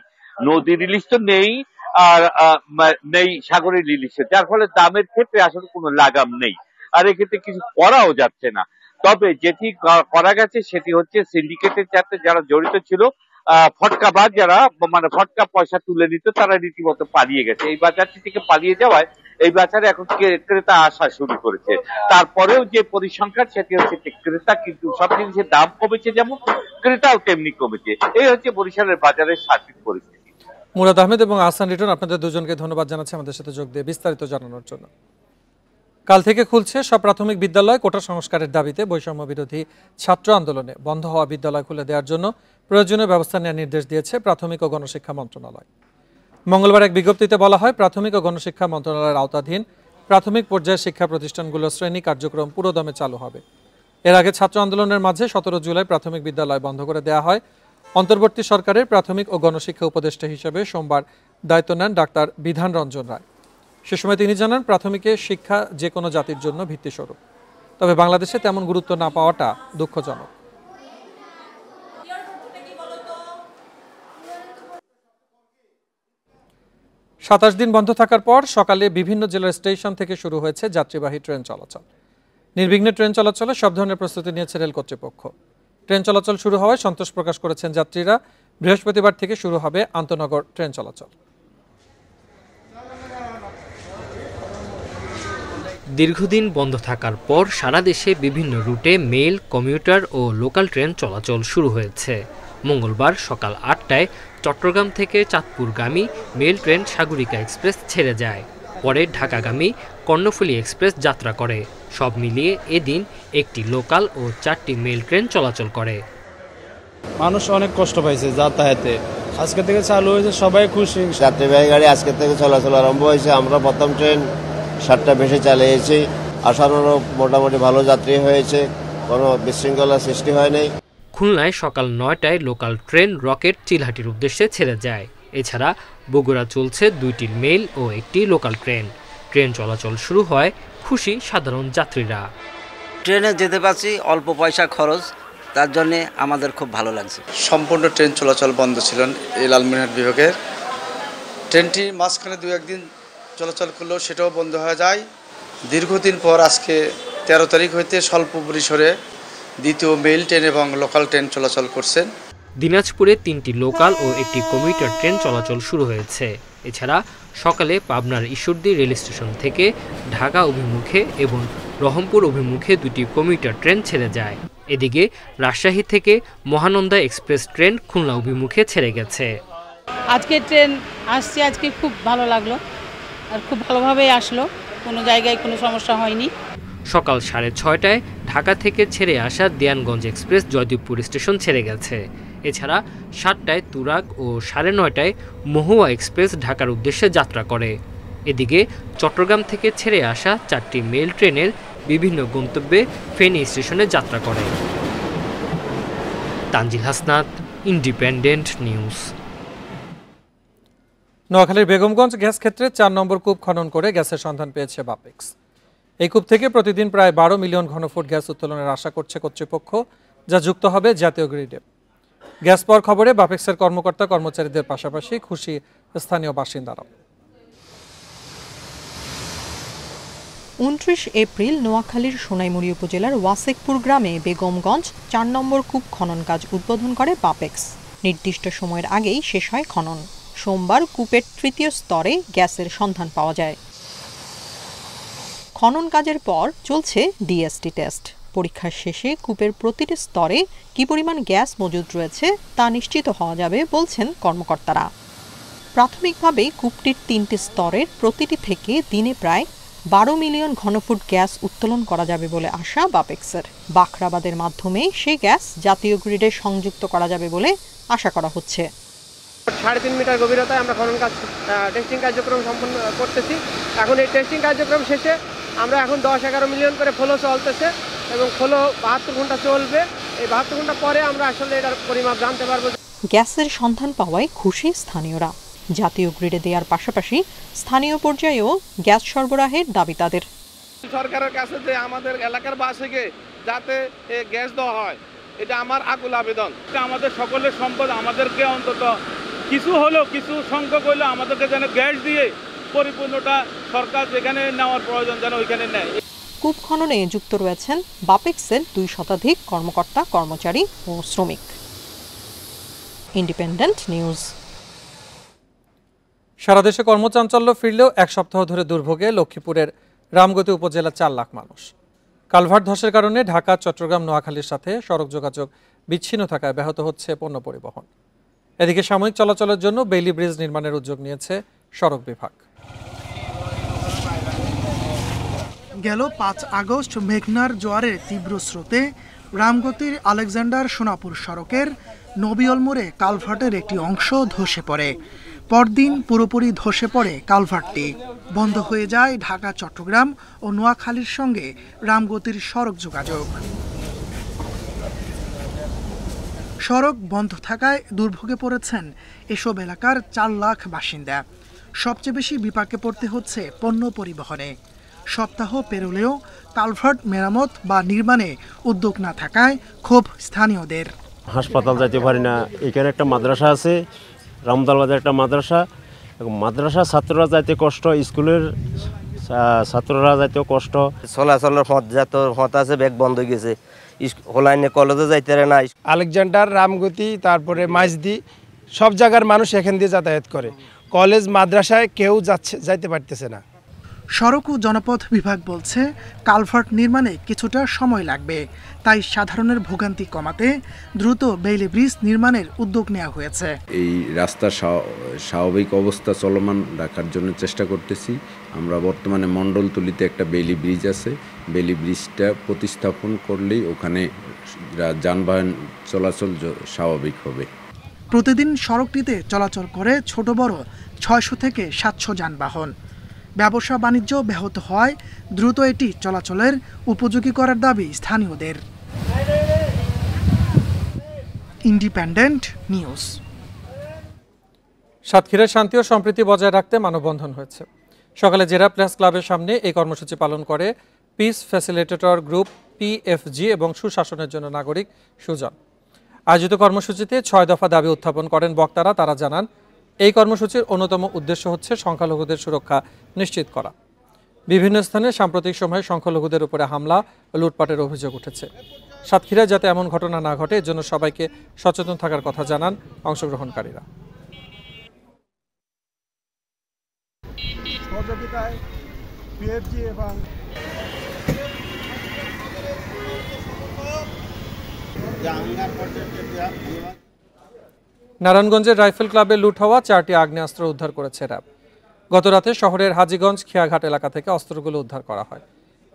নদীর ইলিশ তো নেই, আর নেই সাগরের ইলিশের, যার ফলে দামের ক্ষেত্রে আসলে কোনো লাগাম নেই, আর এক্ষেত্রে কিছু করাও যাচ্ছে না। তবে যেটি করা গেছে সেটি হচ্ছে সিন্ডিকেটের সাথে যারা জড়িত ছিল, ফটকাবাজ যারা মানে ফটকা পয়সা তুলে নিত, তারা রীতিমতো পালিয়ে গেছে। এই বাজারটি থেকে পালিয়ে যাওয়ায় এই বাজারে এখন ক্রেতা আসা শুরু করেছে। তারপরেও যে পরিসংখ্যান সেটি হচ্ছে ক্রেতা, কিন্তু সব জিনিসের দাম কমেছে যেমন, ক্রেতাও তেমনি কমেছে। এই হচ্ছে বরিশালের বাজারের সার্বিক পরিস্থিতি। মুরাদ আহমেদ এবং আহসান রিটন, আপনাদের দুজনকে ধন্যবাদ জানাচ্ছি আমাদের সাথে যোগ দিয়ে বিস্তারিত জানানোর জন্য। কাল থেকে খুলছে সব প্রাথমিক বিদ্যালয়। কোটা সংস্কারের দাবিতে বৈষম্য বিরোধী ছাত্র আন্দোলনে বন্ধ হওয়া বিদ্যালয় খুলে দেওয়ার জন্য প্রয়োজনীয় ব্যবস্থা নেওয়ার নির্দেশ দিয়েছে প্রাথমিক ও গণশিক্ষা মন্ত্রণালয়। মঙ্গলবার এক বিজ্ঞপ্তিতে বলা হয়, প্রাথমিক ও গণশিক্ষা মন্ত্রণালয়ের আওতাধীন প্রাথমিক পর্যায়ের শিক্ষা প্রতিষ্ঠানগুলোর শ্রেণী কার্যক্রম পুরোদমে চালু হবে। এর আগে ছাত্র আন্দোলনের মাঝে 17 জুলাই প্রাথমিক বিদ্যালয় বন্ধ করে দেওয়া হয়। অন্তর্বর্তী সরকারের প্রাথমিক ও গণশিক্ষা উপদেষ্টা হিসেবে সোমবার দায়িত্ব নেন ডাক্তার বিধান রঞ্জন রায়। সে সময় তিনি জানান, প্রাথমিকে শিক্ষা যে কোনো জাতির জন্য ভিত্তিস্বরূপ, তবে বাংলাদেশে তেমন গুরুত্ব না পাওয়াটা দুঃখজনক। সাতাশ দিন বন্ধ থাকার পর সকালে বিভিন্ন জেলার স্টেশন থেকে শুরু হয়েছে যাত্রীবাহী ট্রেন চলাচল। নির্বিঘ্নে ট্রেন চলাচলে সব ধরনের প্রস্তুতি নিয়েছে রেল কর্তৃপক্ষ। ট্রেন চলাচল শুরু হওয়ায় সন্তোষ প্রকাশ করেছেন যাত্রীরা। বৃহস্পতিবার থেকে শুরু হবে আন্তনগর ট্রেন চলাচল। দীর্ঘদিন বন্ধ থাকার পর সারা দেশে বিভিন্ন রুটে মেল, কমিউটার ও লোকাল ট্রেন চলাচল শুরু হয়েছে। মঙ্গলবার সকাল 8টায় চট্টগ্রাম থেকে চাঁদপুরগামী মেল ট্রেন সাগরিকা এক্সপ্রেস ছেড়ে যায়। পরে ঢাকাগামী কর্ণফুলী এক্সপ্রেস যাত্রা করে। সব মিলিয়ে এদিন একটি লোকাল ও 4টি মেল ট্রেন চলাচল করে। মানুষ অনেক কষ্ট পাইছে যাতায়াতে, আজকে থেকে চালু হয়েছে, সবাই খুশি। যাত্রীবাহী গাড়ি আজকে থেকে চলাচল আরম্ভ হয়েছে। আমরা প্রথম ট্রেন 7টা বেশি চালিয়েছি, আসানোরও মোটামুটি ভালো যাত্রী হয়েছে, কোনো বিশৃঙ্খলার সৃষ্টি হয় নাই। খুলনায় সকাল 9টায় লোকাল ট্রেন রকেট চিলহাটির উদ্দেশ্যে ছেড়ে যায়। এছাড়া বগুড়া চলছে 2টি মেল ও একটি লোকাল ট্রেন। ট্রেন চলাচল শুরু হয়, খুশি সাধারণ যাত্রীরা। ট্রেনে যেতে পারছি, অল্প পয়সা খরচ, তার জন্যে আমাদের খুব ভালো লাগছে। সম্পূর্ণ ট্রেন চলাচল বন্ধ ছিল এই লালমনিরহাট বিভাগের। ট্রেনটি মাঝখানে 2-1 দিন চলাচল করলেও সেটাও বন্ধ হয়ে যায়। দীর্ঘদিন পর আজকে 13 তারিখ হইতে স্বল্প পরিসরে দ্বিতীয় মেইল ট্রেন এবং লোকাল ট্রেন চলাচল করছেন। দিনাজপুরে 3টি লোকাল ও একটি কমিউটার ট্রেন চলাচল শুরু হয়েছে। এছাড়া সকালে পাবনার ঈশ্বরদী রেল স্টেশন থেকে ঢাকা অভিমুখে এবং রহমপুর অভিমুখে 2টি কমিউটার ট্রেন ছেড়ে যায়। এদিকে রাজশাহী থেকে মহানন্দা এক্সপ্রেস ট্রেন খুলনা অভিমুখে ছেড়ে গেছে। আজকে ট্রেন আসছে, আজকে খুব ভালো লাগলো আর খুব ভালোভাবেই আসলো, কোনো জায়গায় কোনো সমস্যা হয়নি। সকাল 6:30টায় ঢাকা থেকে ছেড়ে আসা দেয়ানগঞ্জ এক্সপ্রেস জয়দেবপুর স্টেশন ছেড়ে গেছে। এছাড়া 7টায় তুরাগ ও 9:30টায় মহুয়া এক্সপ্রেস ঢাকার উদ্দেশ্যে যাত্রা করে। এদিকে চট্টগ্রাম থেকে ছেড়ে আসা 4টি মেল ট্রেনের বিভিন্ন গন্তব্যে ফেনী স্টেশনে যাত্রা করে। Tanzil Hasnat, independent news. নোয়াখালীর বেগমগঞ্জ গ্যাস ক্ষেত্রে 4 নম্বর কূপ খনন করে গ্যাসের সন্ধান পেয়েছে বাপেক্স। এই কূপ থেকে প্রতিদিন প্রায় 12 মিলিয়ন ঘনফুট গ্যাস উত্তোলনের আশা করছে কর্তৃপক্ষ, যা যুক্ত হবে জাতীয় গ্রিডে। গ্যাস পাওয়ার খবরে বাপেক্সের কর্মকর্তা কর্মচারীদের পাশাপাশি খুশি স্থানীয় বাসিন্দারাও। 29 এপ্রিল নোয়াখালীর সোনাইমুড়ি উপজেলার ওয়াসেকপুর গ্রামে বেগমগঞ্জ 4 নম্বর কূপ খনন কাজ উদ্বোধন করে বাপেক্স। নির্দিষ্ট সময়ের আগেই শেষ হয় খনন। সোমবার কূপের 3য় স্তরে গ্যাসের সন্ধান পাওয়া যায়। খনন কাজের পর চলছে ডিএসটি টেস্ট। পরীক্ষার শেষে কূপের প্রতিটি স্তরে কী পরিমাণ গ্যাস মজুদ রয়েছে তা নিশ্চিত হওয়া যাবে বলছেন কর্মকর্তারা। প্রাথমিকভাবে কূপটির 3টি স্তরের প্রতিটি থেকে দিনে প্রায় 12 মিলিয়ন ঘনফুট গ্যাস উত্তোলন করা যাবে বলে আশা বাপেক্সের। বাখরাবাদের মাধ্যমে সেই গ্যাস জাতীয় গ্রিডে সংযুক্ত করা যাবে বলে আশা করা হচ্ছে। 3.5 মিটার গভীরতায় আমরা খনন কাজ টেস্টিং কার্যক্রম সম্পন্ন করতেছি। এখন এই টেস্টিং কার্যক্রম শেষে আমরা এখন 10-11 মিলিয়ন করে ফ্লো চলতেছে এবং ফ্লো 72 ঘন্টা চলবে। এই 72 ঘন্টা পরে আমরা আসলে এটার পরিমাপ জানতে পারবো। গ্যাসের সন্ধান পাওয়ায় খুশি স্থানীয়রা। জাতীয় গ্রিডে দেওয়ার পাশাপাশি স্থানীয় পর্যায়েও গ্যাস সরবরাহের দাবি তাদের। সরকারের কাছে যে আমাদের এলাকার বাসীকে যাতে গ্যাস দেওয়া হয়, এটা আমার আকুল আবেদন। আমাদের সকলের সম্পদ, আমাদেরকে অন্তত কিছু হলেও, কিছু সংখ্যক হলেও আমাদেরকে যেন গ্যাস দিয়ে পরিপূর্ণটা সরকার যেখানে নেওয়ার প্রয়োজন যেন ওইখানে নেয়। কূপ খননে যুক্ত রয়েছেন বাপেক্সের 2 শতাধিক কর্মকর্তা, কর্মচারী ও শ্রমিক। Independent news. সারা দেশে কর্মচাঞ্চল্য ফিরলেও এক সপ্তাহ ধরে দুর্ভোগে লক্ষ্মীপুরের রামগতি উপজেলার 4 লাখ মানুষ। কালভার্ট ধসের কারণে ঢাকা, চট্টগ্রাম, নোয়াখালীর সাথে সড়ক যোগাযোগ বিচ্ছিন্ন থাকায় ব্যাহত হচ্ছে পণ্য পরিবহন। এদিকে সাময়িক চলাচলের জন্য বেইলি ব্রিজ নির্মাণের উদ্যোগ নিয়েছে সড়ক বিভাগ। গেল 5 আগস্ট মেঘনার জোয়ারের তীব্র স্রোতে রামগতির আলেকজান্ডার সোনাপুর সড়কের নবিয়ল মোড়ে কালভার্টের একটি অংশ ধসে পড়ে। পরদিন পুরোপুরি ধসে পড়ে কালভার্টটি। বন্ধ হয়ে যায় ঢাকা, চট্টগ্রাম ও নোয়াখালীর সঙ্গে রামগতির সড়ক যোগাযোগ। সড়ক বন্ধ থাকায় দুর্ভোগে পড়েছেন এসব এলাকার 4 লাখ বাসিন্দা। সবচেয়ে বেশি বিপাকে পড়তে হচ্ছে পণ্য পরিবহনে। সপ্তাহ পেরোলেও কালভার্ট মেরামত বা নির্মাণে উদ্যোগ না থাকায় ক্ষোভ স্থানীয়দের। হাসপাতাল যাইতে পারি না, এখানে একটা মাদ্রাসা আছে, রামদাল বাজার একটা মাদ্রাসা, ছাত্ররা যাইতে কষ্ট, স্কুলের ছাত্ররা যাইতেও কষ্ট। চলাচলের পথ আছে, ব্যাগ বন্ধ হয়ে গেছে, হোলাইনে কলেজে যাইতে না। আলেকজান্ডার, রামগতি, তারপরে মাইজদি, সব জায়গার মানুষ এখান দিয়ে যাতায়াত করে। কলেজ, মাদ্রাসায় কেউ যাইতে পারতেছে না। সড়ক ও জনপথ বিভাগ বলছে কালভার্ট নির্মাণে কিছুটা সময় লাগবে, তাই সাধারণের ভোগান্তি কমাতে দ্রুত বেইলি ব্রিজ নির্মাণের উদ্যোগ নেওয়া হয়েছে। এই রাস্তার স্বাভাবিক অবস্থা চলমান রাখার জন্য চেষ্টা করতেছি। আমরা বর্তমানে মণ্ডলতলিতে একটা বেইলি ব্রিজ আছে, বেইলি ব্রিজটা প্রতিস্থাপন করলেই ওখানে যানবাহন চলাচল স্বাভাবিক হবে। প্রতিদিন সড়কটিতে চলাচল করে ছোট বড় 600 থেকে 700 যানবাহন। ব্যবসা বাণিজ্য ব্যাহত হয়, দ্রুত এটি চলাচলের উপযোগী করার দাবি স্থানীয়দের। Independent news. সাতক্ষীরায় শান্তি ও সম্প্রীতি বজায় রাখতে মানববন্ধন হয়েছে। সকালে জেরা প্রেস ক্লাবের সামনে এই কর্মসূচি পালন করে পিস ফ্যাসিলিটেটর গ্রুপ পিএফজি এবং সুশাসনের জন্য নাগরিক সুজন। আয়োজিত কর্মসূচিতে 6 দফা দাবি উত্থাপন করেন বক্তারা। তারা জানান, এই কর্মসূচির অন্যতম উদ্দেশ্য হচ্ছে সংখ্যালঘুদের সুরক্ষা নিশ্চিত করা। বিভিন্ন স্থানে সাম্প্রতিক সময়ে সংখ্যালঘুদের উপরে হামলা ও লুটপাটের অভিযোগ উঠেছে। সাতক্ষীরায় যাতে এমন ঘটনা না ঘটে এজন্য সবাইকে সচেতন থাকার কথা জানান অংশগ্রহণকারীরা। নারায়ণগঞ্জের রাইফেল ক্লাবে লুট হওয়া 4টি আগ্নেয়াস্ত্র উদ্ধার করেছে র্যাব। গতরাতে শহরের হাজীগঞ্জ খিয়াঘাট এলাকা থেকে অস্ত্রগুলো উদ্ধার করা হয়।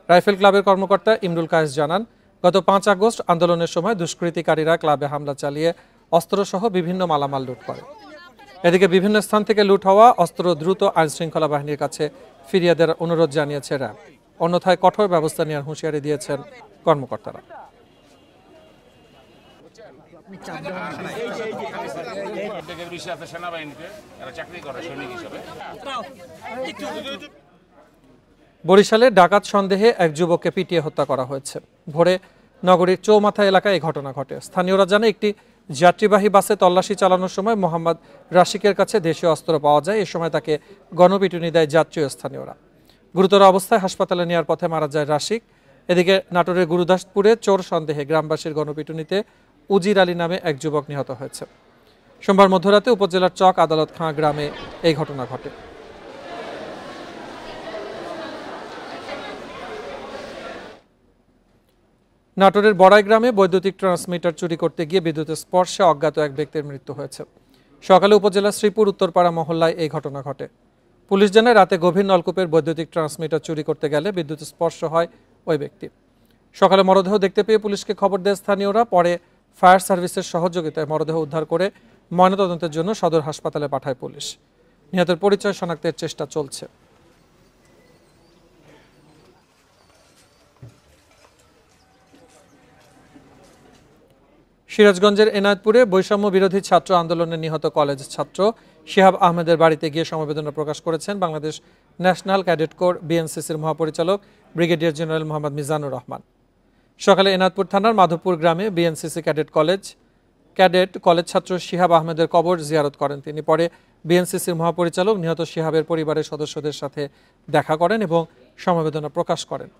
রাইফেল ক্লাবের কর্মকর্তা ইমরুল কায়েস জানান, গত 5 আগস্ট আন্দোলনের সময় দুষ্কৃতিকারীরা ক্লাবে হামলা চালিয়ে অস্ত্রসহ বিভিন্ন মালামাল লুট করে। এদিকে বিভিন্ন স্থান থেকে লুট হওয়া অস্ত্র দ্রুত আইনশৃঙ্খলা বাহিনীর কাছে ফিরিয়ে দেওয়ার অনুরোধ জানিয়েছে র্যাব। অন্যথায় কঠোর ব্যবস্থা নেওয়ার হুঁশিয়ারি দিয়েছেন কর্মকর্তারা। বরিশালে ডাকাত সন্দেহে এক যুবককে পিটিয়ে হত্যা করা হয়েছে। ভোরে নগরীর চৌমাথা এলাকায় এই ঘটনা ঘটে। স্থানীয়রা জানে, একটি যাত্রীবাহী বাসে তল্লাশি চালানোর সময় মোহাম্মদ রাশিকের কাছে দেশীয় অস্ত্র পাওয়া যায়। এ সময় তাকে গণপিটুনি দেয় যাত্রী ও স্থানীয়রা। গুরুতর অবস্থায় হাসপাতালে নেওয়ার পথে মারা যায় রাশিক। এদিকে নাটোরের গুরুদাসপুরে চোর সন্দেহে গ্রামবাসীর গণপিটুনিতে উজির আলী নামে এক যুবক নিহত হয়েছে। সোমবার মধ্যরাতে উপজেলার চক আদালত খাঁ গ্রামে এই ঘটনা ঘটে। নাটোরের বড়াই গ্রামে বৈদ্যুতিক ট্রান্সমিটার চুরি করতে গিয়ে বিদ্যুতের স্পর্শে অজ্ঞাত এক ব্যক্তির মৃত্যু হয়েছে। সকালে উপজেলার শ্রীপুর উত্তরপাড়া মহল্লায় এই ঘটনা ঘটে। পুলিশ জানায়, রাতে গভীর নলকূপের বৈদ্যুতিক ট্রান্সমিটার চুরি করতে গেলে বিদ্যুতের স্পর্শ হয় ওই ব্যক্তি। সকালে মরদেহ দেখতে পেয়ে পুলিশকে খবর দেয় স্থানীয়রা। পরে ফায়ার সার্ভিসের সহযোগিতায় মরদেহ উদ্ধার করে ময়নাতদন্তের জন্য সদর হাসপাতালে পাঠায় পুলিশ। নিহতের পরিচয় শনাক্তের চেষ্টা চলছে। সিরাজগঞ্জের এনায়েতপুরে বৈষম্য বিরোধী ছাত্র আন্দোলনে নিহত কলেজ ছাত্র শিহাব আহমেদের বাড়িতে গিয়ে সমবেদনা প্রকাশ করেছেন বাংলাদেশ ন্যাশনাল ক্যাডেট কোর বিএনসিসির মহাপরিচালক ব্রিগেডিয়ার জেনারেল মোহাম্মদ মিজানুর রহমান। সকালে এনাদপুর থানার মাধবপুর গ্রামে বিএনসিসি ক্যাডেট কলেজ ছাত্র শিহাব আহমেদের কবর জিয়ারত করেন তিনি। পরে বিএনসিসির মহাপরিচালক নিহত শিহাবের পরিবারের সদস্যদের সাথে দেখা করেন এবং সমবেদনা প্রকাশ করেন।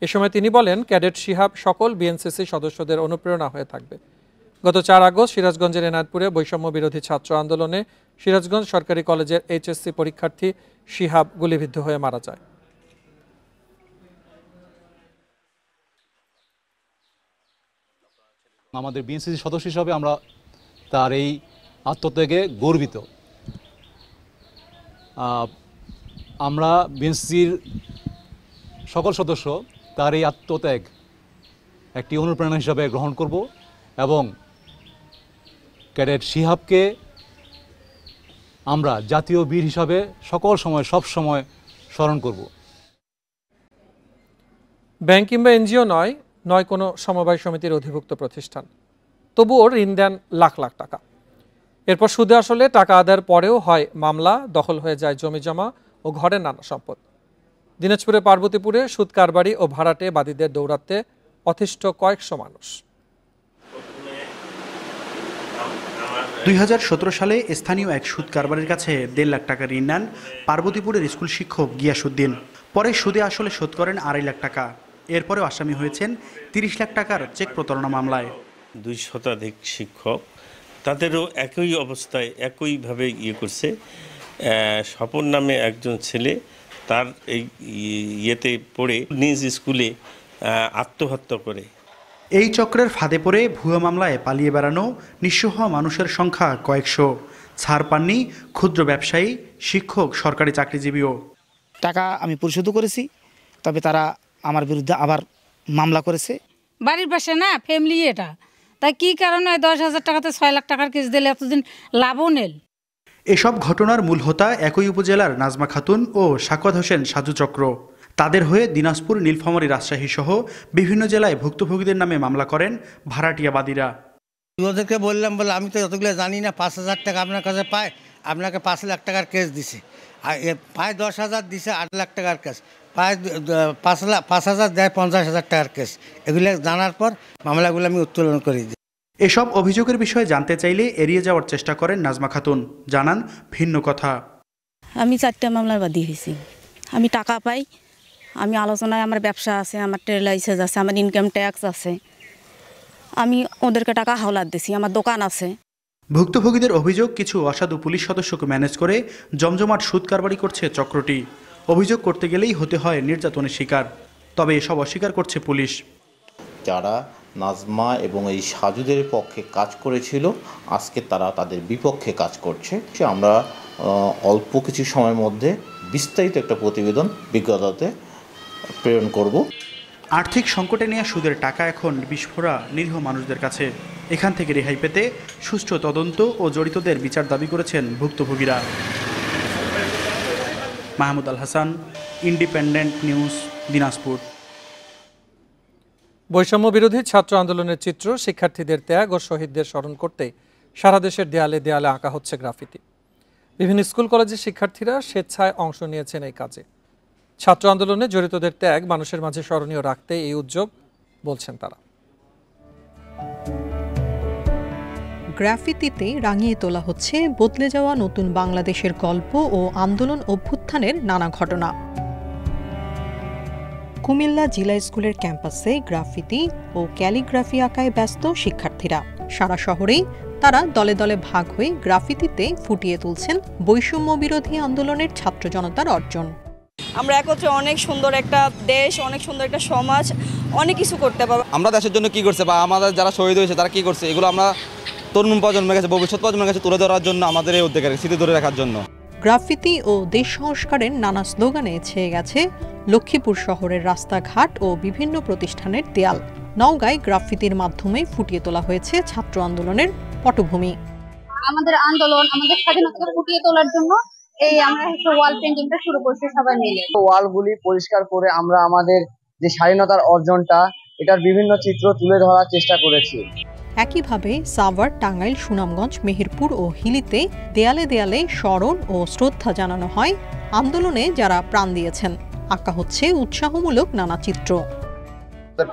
এ সময় তিনি বলেন, ক্যাডেট শিহাব সকল বিএনসিসি সদস্যদের অনুপ্রেরণা হয়ে থাকবে। গত 4 আগস্ট সিরাজগঞ্জের এনাদপুরে বৈষম্য বিরোধী ছাত্র আন্দোলনে সিরাজগঞ্জ সরকারি কলেজের এইচএসসি পরীক্ষার্থী শিহাব গুলিবিদ্ধ হয়ে মারা যায়। আমাদের বিএনসিসি সদস্য হিসাবে আমরা তার এই আত্মত্যাগে গর্বিত। আমরা বিএনসির সকল সদস্য তার এই আত্মত্যাগ একটি অনুপ্রেরণা হিসাবে গ্রহণ করব এবং ক্যাডেট শিহাবকে আমরা জাতীয় বীর হিসাবে সকল সময় সব সময় স্মরণ করব। ব্যাংক কিংবা এনজিও নয় কোনো সমবায় সমিতির অধিভুক্ত প্রতিষ্ঠান, তবুও ঋণ দেন লাখ লাখ টাকা। এরপর সুদে আসলে টাকা আদায়ের পরেও হয় মামলা, দখল হয়ে যায় জমিজমা ও ঘরের নানা সম্পদ। দিনাজপুরে পার্বতীপুরে সুদ কারবারি ও ভাড়াটে বাদীদের দৌড়াতে অতিষ্ঠ কয়েকশো মানুষ। 2017 সালে স্থানীয় এক সুদ কারবারির কাছে 1.5 লাখ টাকা ঋণ নেন পার্বতীপুরের স্কুল শিক্ষক গিয়াসউদ্দিন। পরে সুদে আসলে শোধ করেন 2.5 লাখ টাকা। এরপরেও আসামি হয়েছেন 30 লাখ টাকার চেক প্রতারণা মামলায়। 2 শতাধিক শিক্ষক তাদেরও একই অবস্থায় একইভাবে করছে। স্বপন নামে একজন ছেলে তার এই ইয়েতে পড়ে নিজ স্কুলে আত্মহত্যা করে। এই চক্রের ফাঁদে পড়ে ভুয়া মামলায় পালিয়ে বেড়ানো নিঃস্ব হওয়া মানুষের সংখ্যা কয়েকশো। ছাড় পাননি ক্ষুদ্র ব্যবসায়ী, শিক্ষক, সরকারি চাকরিজীবীও। টাকা আমি পরিশোধ করেছি, তবে তারা আমার বিরুদ্ধে আবার মামলা করেছে। বাড়ির পাশে না ফ্যামিলি এটা, তাই কি কারণে 10,000 টাকাতে 6 লাখ টাকার কেস দিলে এতদিন লাভও নেল। এসব ঘটনার মূল হোতা একই উপজেলার নাজমা খাতুন ও সাকওয়াত হোসেন সাজু চক্র। তাদের হয়ে দিনাজপুর, নীলফামারী, রাজশাহী সহ বিভিন্ন জেলায় ভুক্তভোগীদের নামে মামলা করেন ভাড়াটিয়াবাদীরা। ওদেরকে বললাম, বলে আমি তো যতগুলো জানি না, 5,000 টাকা আপনার কাছে পায়, আপনাকে 5 লাখ টাকার কেস দিছে, আর পায় 10,000 দিছে 8 লাখ টাকার কেস, পায় 5,000 দেয় 50,000 টাকার কেস। এগুলো জানার পর মামলাগুলো আমি উত্তোলন করে দিই। এসব অভিযোগের বিষয়ে জানতে চাইলে এড়িয়ে যাওয়ার চেষ্টা করেন নাজমা খাতুন। জানান ভিন্ন কথা। আমি 4টা মামলার বাদী হয়েছি। আমি টাকা পাই, আমি আলোচনায়, আমার ব্যবসা আছে, আমার ট্রেড লাইসেন্স আছে, আমার ইনকাম ট্যাক্স আছে, আমি ওদেরকে টাকা হাওলাত দিছি, আমার দোকান আছে। ভুক্তভোগীদের অভিযোগ, কিছু অসাধু পুলিশ সদস্যকে ম্যানেজ করে জমজমাট সুদ কারবারি করছে চক্রটি। অভিযোগ করতে গেলেই হতে হয় নির্যাতনের শিকার। তবে এসব অস্বীকার করছে পুলিশ। যারা নাজমা এবং এই সাজুদের পক্ষে কাজ করেছিল, আজকে তারা তাদের বিপক্ষে কাজ করছে। আমরা অল্প কিছু সময়ের মধ্যে বিস্তারিত একটা প্রতিবেদন বিজ্ঞতাতে প্রেরণ করব। আর্থিক সংকটে নেওয়া সুদের টাকা এখন বিস্ফোরা নিরীহ মানুষদের কাছে। এখান থেকে রেহাই পেতে সুষ্ঠু তদন্ত ও জড়িতদের বিচার দাবি করেছেন ভুক্তভোগীরা। Mahmud Al Hasan, independent news, Dinajpur. বৈষম্য বিরোধী ছাত্র আন্দোলনের চিত্র, শিক্ষার্থীদের ত্যাগ ও শহীদদের স্মরণ করতে সারা দেশের দেয়ালে দেয়ালে আঁকা হচ্ছে গ্রাফিতি। বিভিন্ন স্কুল কলেজের শিক্ষার্থীরা স্বেচ্ছায় অংশ নিয়েছেন এই কাজে। ছাত্র আন্দোলনে জড়িতদের ত্যাগ মানুষের মাঝে স্মরণীয় রাখতে এই উদ্যোগ, বলছেন তারা। গ্রাফিতিতে রাঙিয়ে তোলা হচ্ছে বদলে যাওয়া নতুন বাংলাদেশের গল্প ও আন্দোলন অভ্যুত্থানের নানা ঘটনা। কুমিল্লা জিলা স্কুলের ক্যাম্পাসে গ্রাফিতি ও ক্যালিগ্রাফি আঁকায় ব্যস্ত শিক্ষার্থীরা। সারা শহরেই তারা দলে দলে ভাগ হয়ে গ্রাফিতিতে ফুটিয়ে তুলছেন বৈষম্য বিরোধী আন্দোলনের ছাত্র জনতার অর্জন। আমরা একত্রে অনেক সুন্দর একটা দেশ, অনেক সুন্দর একটা সমাজ, অনেক কিছু করতে পারবো। আমরা দেশের জন্য কি করছে বা আমাদের যারা শহীদ হয়েছে তারা কি করছে, এগুলো আমরা তরুণ প্রজন্মের কাছে, ভবিষ্যৎ প্রজন্মের কাছে তুলে ধরার জন্য, আমাদের এই উদ্যোগের স্মৃতি ধরে রাখার জন্য। গ্রাফিতি ও দেশ সংস্কারের নানা স্লোগানে ছেয়ে গেছে লক্ষ্মীপুর শহরের রাস্তাঘাট ও বিভিন্ন প্রতিষ্ঠানের দেয়াল। নওগাঁয় গ্রাফিতির মাধ্যমে ফুটিয়ে তোলা হয়েছে ছাত্র আন্দোলনের পটভূমি। আমাদের আন্দোলন, আমাদের স্বাধীনতাকে ফুটিয়ে তোলার জন্য এই আমরা ওয়াল পেইন্টিংটা শুরু করছি সবাই মিলে। ওয়ালগুলি পরিষ্কার করে আমরা আমাদের যে স্বাধীনতার অর্জনটা, এটার বিভিন্ন চিত্র তুলে ধরার চেষ্টা করেছি। একইভাবে সাভার, টাঙ্গাইল, সুনামগঞ্জ, মেহেরপুর ও হিলিতে দেয়ালে দেয়ালে স্মরণ ও শ্রদ্ধা জানানো হয় আন্দোলনে যারা প্রাণ দিয়েছেন। আঁকা হচ্ছে উৎসাহমূলক নানা চিত্র।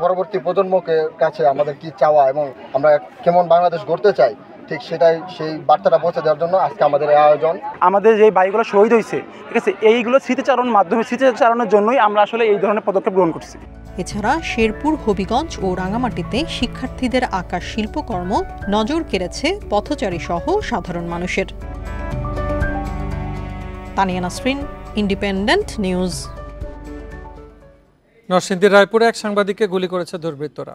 পরবর্তী প্রজন্মকে কাছে আমাদের কি চাওয়া এবং আমরা কেমন বাংলাদেশ গড়তে চাই, ঠিক সেটাই সেই বার্তাটা পৌঁছে দেওয়ার জন্য আজকে আমাদের এই আয়োজন। আমাদের যে ভাইগুলো শহীদ হয়েছে, ঠিক আছে, এইগুলো স্মৃতিচারণের মাধ্যমে স্মৃতিচারণের জন্যই আমরা আসলে এই ধরনের পদক্ষেপ গ্রহণ করছি। এছাড়া শেরপুর, হবিগঞ্জ ও রাঙামাটিতে শিক্ষার্থীদের আঁকা শিল্পকর্ম নজর কেড়েছে পথচারী সহ সাধারণ মানুষের। Tania Nasrin, independent news. নরসিংদীর রায়পুরে এক সাংবাদিককে গুলি করেছে দুর্বৃত্তরা।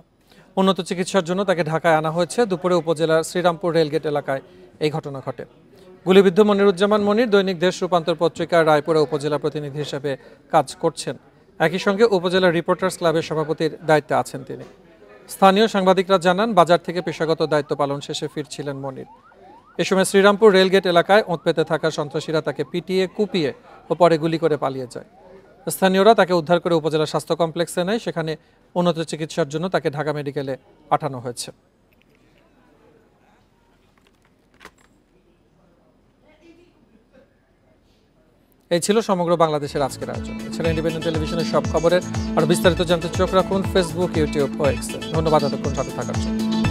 উন্নত চিকিৎসার জন্য তাকে ঢাকায় আনা হয়েছে। দুপুরে উপজেলার শ্রীরামপুর রেলগেট এলাকায় এই ঘটনা ঘটে। গুলিবিদ্ধ মনিরুজ্জামান মনির দৈনিক দেশ রূপান্তর পত্রিকার রায়পুরে উপজেলা প্রতিনিধি হিসেবে কাজ করছেন। একই সঙ্গে উপজেলা রিপোর্টার্স ক্লাবের সভাপতির দায়িত্বে আছেন তিনি। স্থানীয় সাংবাদিকরা জানান, বাজার থেকে পেশাগত দায়িত্ব পালন শেষে ফিরছিলেন মনির। এ সময় শ্রীরামপুর রেলগেট এলাকায় ওঁত পেতে থাকা সন্ত্রাসীরা তাকে পিটিয়ে, কুপিয়ে ও পরে গুলি করে পালিয়ে যায়। স্থানীয়রা তাকে উদ্ধার করে উপজেলা স্বাস্থ্য কমপ্লেক্সে নেয়। সেখানে উন্নত চিকিৎসার জন্য তাকে ঢাকা মেডিকেলে পাঠানো হয়েছে। এই ছিল সমগ্র বাংলাদেশের আজকের আয়োজন। এছাড়া ইন্ডিপেন্ডেন্ট টেলিভিশনের সব খবরের আর বিস্তারিত জানতে চোখ রাখুন ফেসবুক, ইউটিউব ও এক্সে। ধন্যবাদ এতক্ষণ সাথে থাকার জন্য।